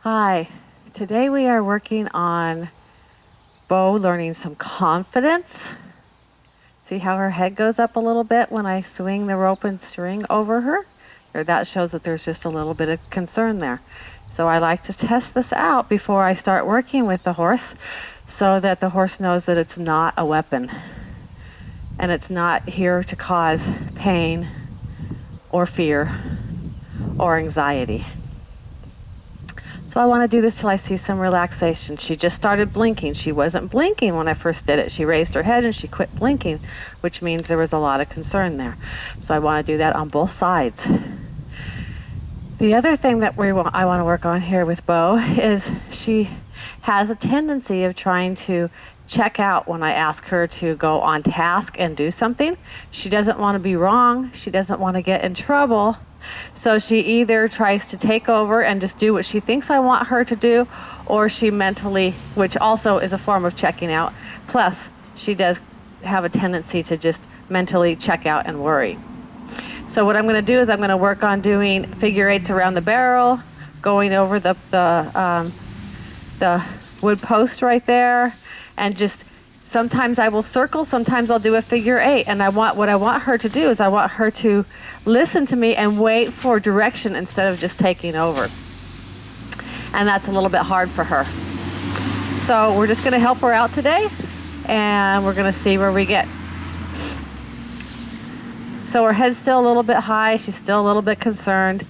Hi, today we are working on Bo learning some confidence. See how her head goes up a little bit when I swing the rope and string over her? Or that shows that there's just a little bit of concern there. So I like to test this out before I start working with the horse so that the horse knows that it's not a weapon and it's not here to cause pain or fear or anxiety. So I want to do this till I see some relaxation. She just started blinking. She wasn't blinking when I first did it. She raised her head and she quit blinking, which means there was a lot of concern there. So I want to do that on both sides. The other thing that I want to work on here with Bo is she has a tendency of trying to check out when I ask her to go on task and do something. She doesn't want to be wrong. She doesn't want to get in trouble. So she either tries to take over and just do what she thinks I want her to do, or she mentally, which also is a form of checking out, plus she does have a tendency to just mentally check out and worry. So what I'm going to do is I'm going to work on doing figure eights around the barrel, going over the wood post right there, and just sometimes I will circle, sometimes I'll do a figure eight. And what I want her to do is I want her to listen to me and wait for direction instead of just taking over. And that's a little bit hard for her. So we're just going to help her out today, and we're going to see where we get. So her head's still a little bit high. She's still a little bit concerned.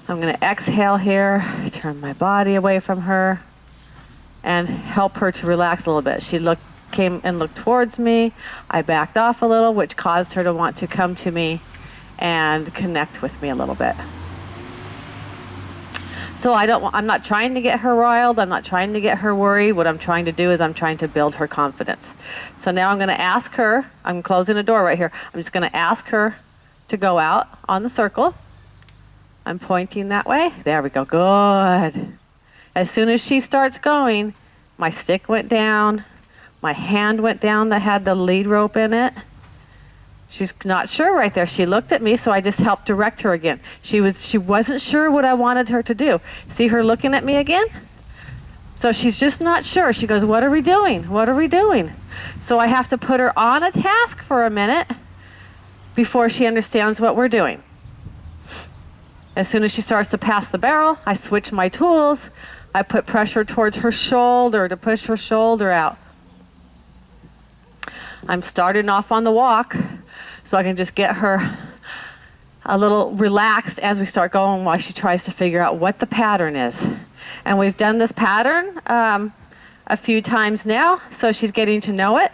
I'm going to exhale here, turn my body away from her, and help her to relax a little bit. She came and looked towards me. I backed off a little, which caused her to want to come to me and connect with me a little bit. So I'm not trying to get her riled. I'm not trying to get her worried. What I'm trying to do is I'm trying to build her confidence. So now I'm going to ask her, I'm closing the door right here. I'm just going to ask her to go out on the circle. I'm pointing that way. There we go. Good. As soon as she starts going, my stick went down. My hand went down that had the lead rope in it. She's not sure right there. She looked at me, so I just helped direct her again. She wasn't sure what I wanted her to do. See her looking at me again? So she's just not sure. She goes, "What are we doing? What are we doing?" So I have to put her on a task for a minute before she understands what we're doing. As soon as she starts to pass the barrel, I switch my tools. I put pressure towards her shoulder to push her shoulder out. I'm starting off on the walk so I can just get her a little relaxed as we start going while she tries to figure out what the pattern is. And we've done this pattern a few times now, so she's getting to know it.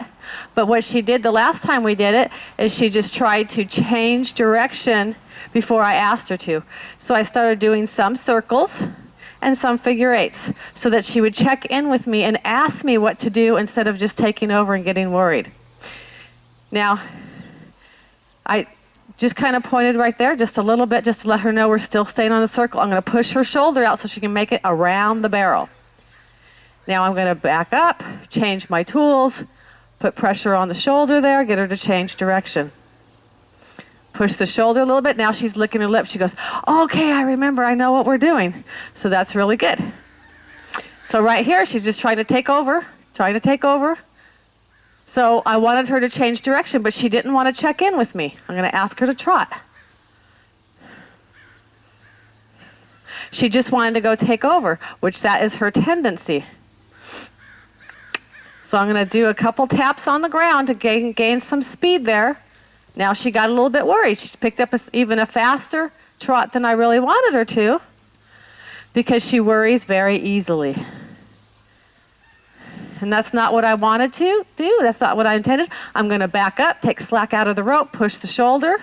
But what she did the last time we did it is she just tried to change direction before I asked her to. So I started doing some circles and some figure eights so that she would check in with me and ask me what to do instead of just taking over and getting worried. Now, I just kind of pointed right there just a little bit just to let her know we're still staying on the circle. I'm going to push her shoulder out so she can make it around the barrel. Now I'm going to back up, change my tools, put pressure on the shoulder there, get her to change direction. Push the shoulder a little bit. Now she's licking her lips. She goes, "Okay, I remember. I know what we're doing." So that's really good. So right here, she's just trying to take over. So I wanted her to change direction, but she didn't want to check in with me. I'm going to ask her to trot. She just wanted to go take over, which that is her tendency. So I'm going to do a couple taps on the ground to gain some speed there. Now she got a little bit worried. She picked up even a faster trot than I really wanted her to because she worries very easily. And that's not what I wanted to do. That's not what I intended. I'm going to back up, take slack out of the rope, push the shoulder,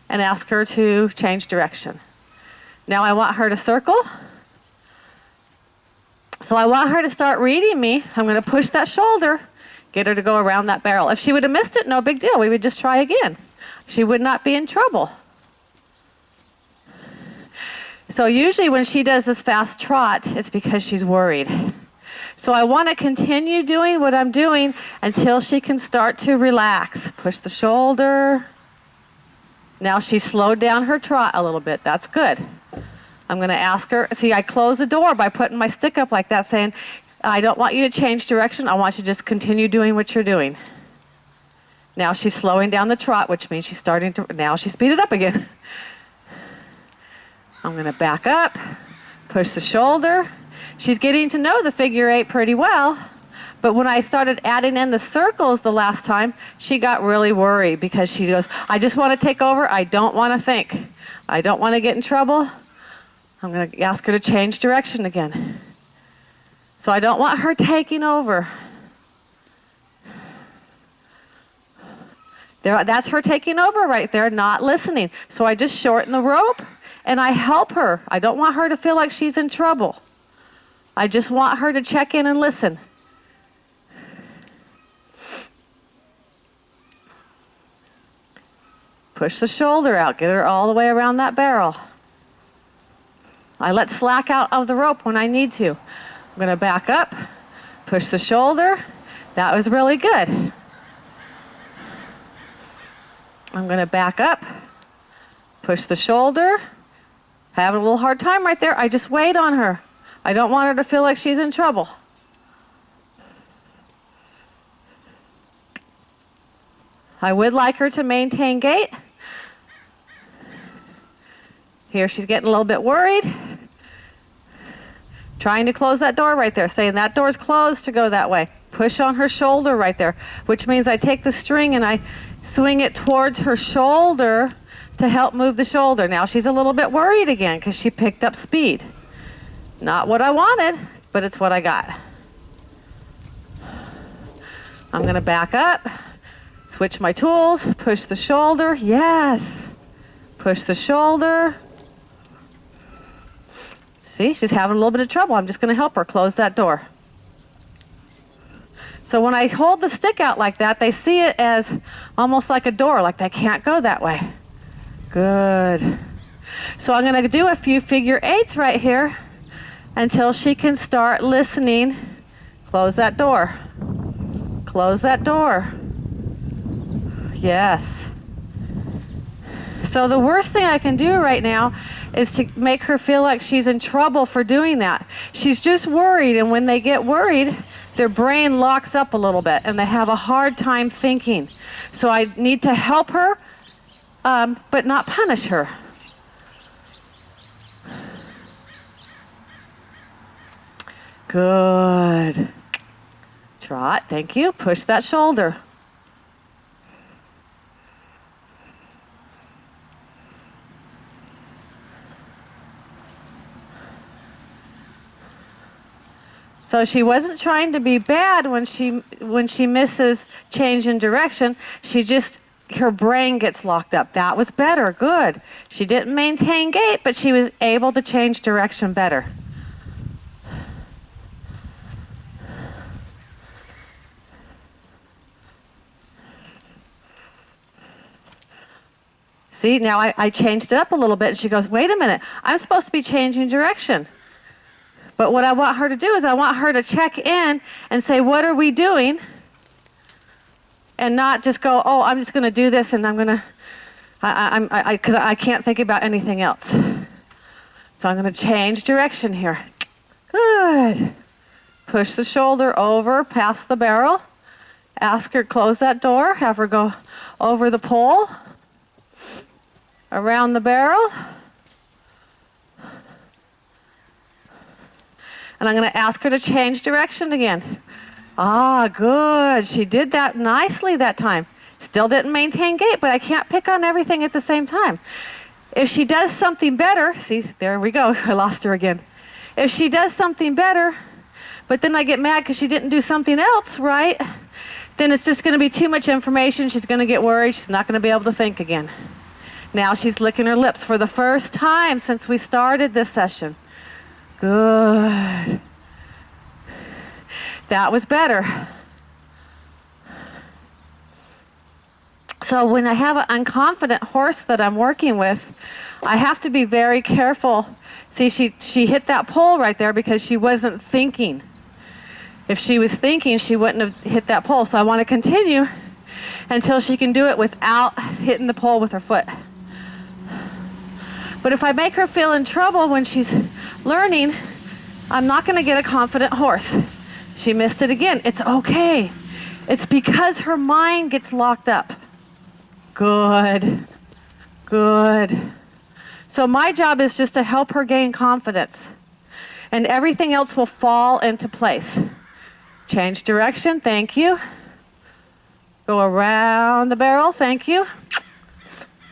and ask her to change direction. Now I want her to circle. So I want her to start reading me. I'm going to push that shoulder, get her to go around that barrel. If she would have missed it, no big deal. We would just try again. She would not be in trouble. So usually when she does this fast trot, it's because she's worried. So I want to continue doing what I'm doing until she can start to relax. Push the shoulder. Now she slowed down her trot a little bit. That's good. I'm going to ask her. See, I close the door by putting my stick up like that, saying, I don't want you to change direction. I want you to just continue doing what you're doing. Now she's slowing down the trot, which means she's starting to, now she's speeded up again. I'm going to back up, push the shoulder. She's getting to know the figure 8 pretty well. But when I started adding in the circles the last time, she got really worried because she goes, I just want to take over. I don't want to think. I don't want to get in trouble. I'm going to ask her to change direction again. So I don't want her taking over. There, that's her taking over right there, not listening. So I just shorten the rope and I help her. I don't want her to feel like she's in trouble. I just want her to check in and listen. Push the shoulder out. Get her all the way around that barrel. I let slack out of the rope when I need to. I'm going to back up, push the shoulder. That was really good. I'm going to back up, push the shoulder. Having a little hard time right there. I just wait on her. I don't want her to feel like she's in trouble. I would like her to maintain gait. Here she's getting a little bit worried. Trying to close that door right there, saying that door's closed to go that way. Push on her shoulder right there, which means I take the string and I swing it towards her shoulder to help move the shoulder. Now she's a little bit worried again because she picked up speed. Not what I wanted, but it's what I got. I'm going to back up, switch my tools, push the shoulder. Yes. Push the shoulder. See, she's having a little bit of trouble. I'm just going to help her close that door. So when I hold the stick out like that, they see it as almost like a door, like they can't go that way. Good. So I'm going to do a few figure 8s right here until she can start listening. Close that door. Close that door. Yes. So the worst thing I can do right now is to make her feel like she's in trouble for doing that. She's just worried, and when they get worried, their brain locks up a little bit, and they have a hard time thinking. So I need to help her, but not punish her. Good. Trot, thank you. Push that shoulder. So she wasn't trying to be bad when she misses change in direction. She just, her brain gets locked up. That was better. Good. She didn't maintain gait, but she was able to change direction better. See, now I changed it up a little bit, and she goes, wait a minute, I'm supposed to be changing direction. But what I want her to do is I want her to check in and say, what are we doing? And not just go, oh, I'm just going to do this and I'm going to, because I can't think about anything else. So I'm going to change direction here. Good. Push the shoulder over, past the barrel. Ask her, close that door. Have her go over the pole, around the barrel. And I'm going to ask her to change direction again. Ah, good. She did that nicely that time. Still didn't maintain gait, but I can't pick on everything at the same time. If she does something better, see, there we go. I lost her again. If she does something better, but then I get mad because she didn't do something else right, then it's just going to be too much information. She's going to get worried. She's not going to be able to think again. Now she's licking her lips for the first time since we started this session. Good. That was better. So when I have an unconfident horse that I'm working with, I have to be very careful. See, she hit that pole right there because she wasn't thinking. If she was thinking, she wouldn't have hit that pole. So I want to continue until she can do it without hitting the pole with her foot. But if I make her feel in trouble when she's learning, I'm not going to get a confident horse. She missed it again. It's okay. It's because her mind gets locked up. Good. Good. So my job is just to help her gain confidence. And everything else will fall into place. Change direction. Thank you. Go around the barrel. Thank you.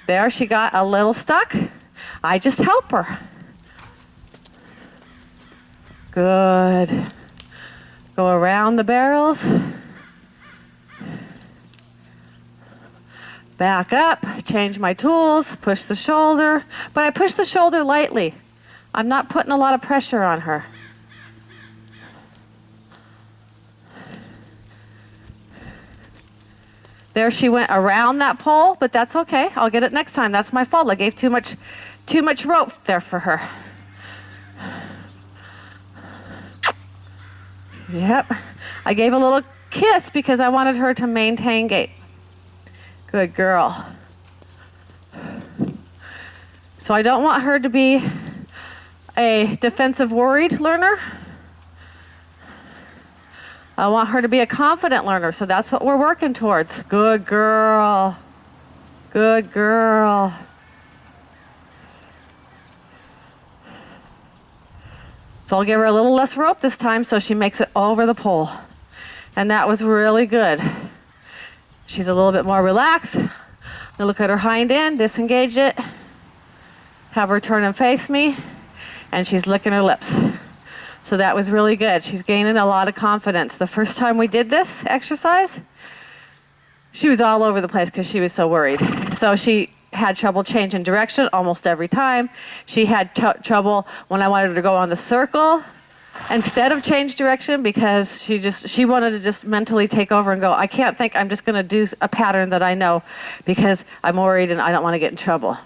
There, she got a little stuck. I just help her. Good. Go around the barrels. Back up, change my tools, push the shoulder. But I push the shoulder lightly. I'm not putting a lot of pressure on her. There she went around that pole, but that's okay. I'll get it next time. That's my fault. I gave too much rope there for her. Yep. I gave a little kiss because I wanted her to maintain gait. Good girl. So I don't want her to be a defensive worried learner. I want her to be a confident learner, so that's what we're working towards. Good girl. Good girl. So I'll give her a little less rope this time so she makes it over the pole. And that was really good. She's a little bit more relaxed. Now look at her hind end, disengage it. Have her turn and face me. And she's licking her lips. So that was really good. She's gaining a lot of confidence. The first time we did this exercise, she was all over the place because she was so worried. So she had trouble changing direction almost every time. She had trouble when I wanted her to go on the circle instead of change direction because she wanted to just mentally take over and go, I can't think, I'm just going to do a pattern that I know because I'm worried and I don't want to get in trouble.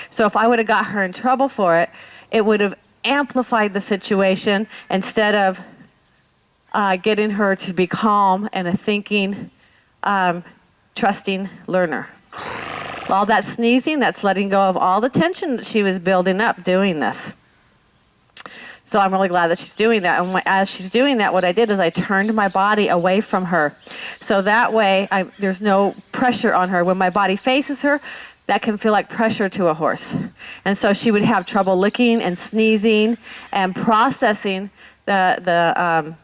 So if I would have got her in trouble for it, it would have amplified the situation instead of getting her to be calm and a thinking, trusting learner. All that sneezing, that's letting go of all the tension that she was building up doing this. So I'm really glad that she's doing that. And as she's doing that, what I did is I turned my body away from her. So that way, there's no pressure on her. When my body faces her, that can feel like pressure to a horse. And so she would have trouble licking and sneezing and processing the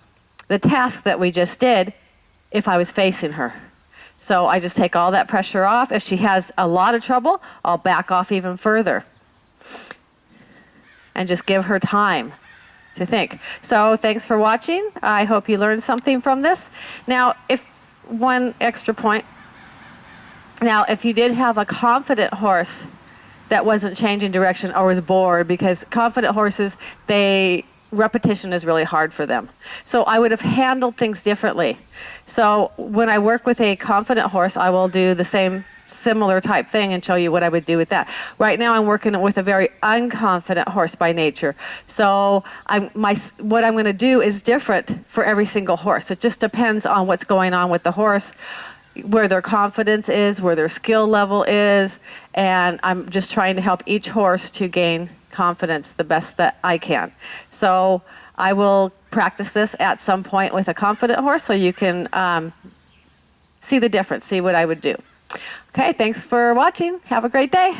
task that we just did if I was facing her. So I just take all that pressure off. If she has a lot of trouble, I'll back off even further and just give her time to think. So thanks for watching. I hope you learned something from this. Now, one extra point. Now, if you did have a confident horse that wasn't changing direction or was bored, because confident horses, repetition is really hard for them. So I would have handled things differently. So when I work with a confident horse, I will do the same similar type thing and show you what I would do with that. Right now I'm working with a very unconfident horse by nature. So what I'm going to do is different for every single horse. It just depends on what's going on with the horse, where their confidence is, where their skill level is, and I'm just trying to help each horse to gain confidence the best that I can. So I will practice this at some point with a confident horse so you can see the difference, see what I would do. Okay, thanks for watching. Have a great day.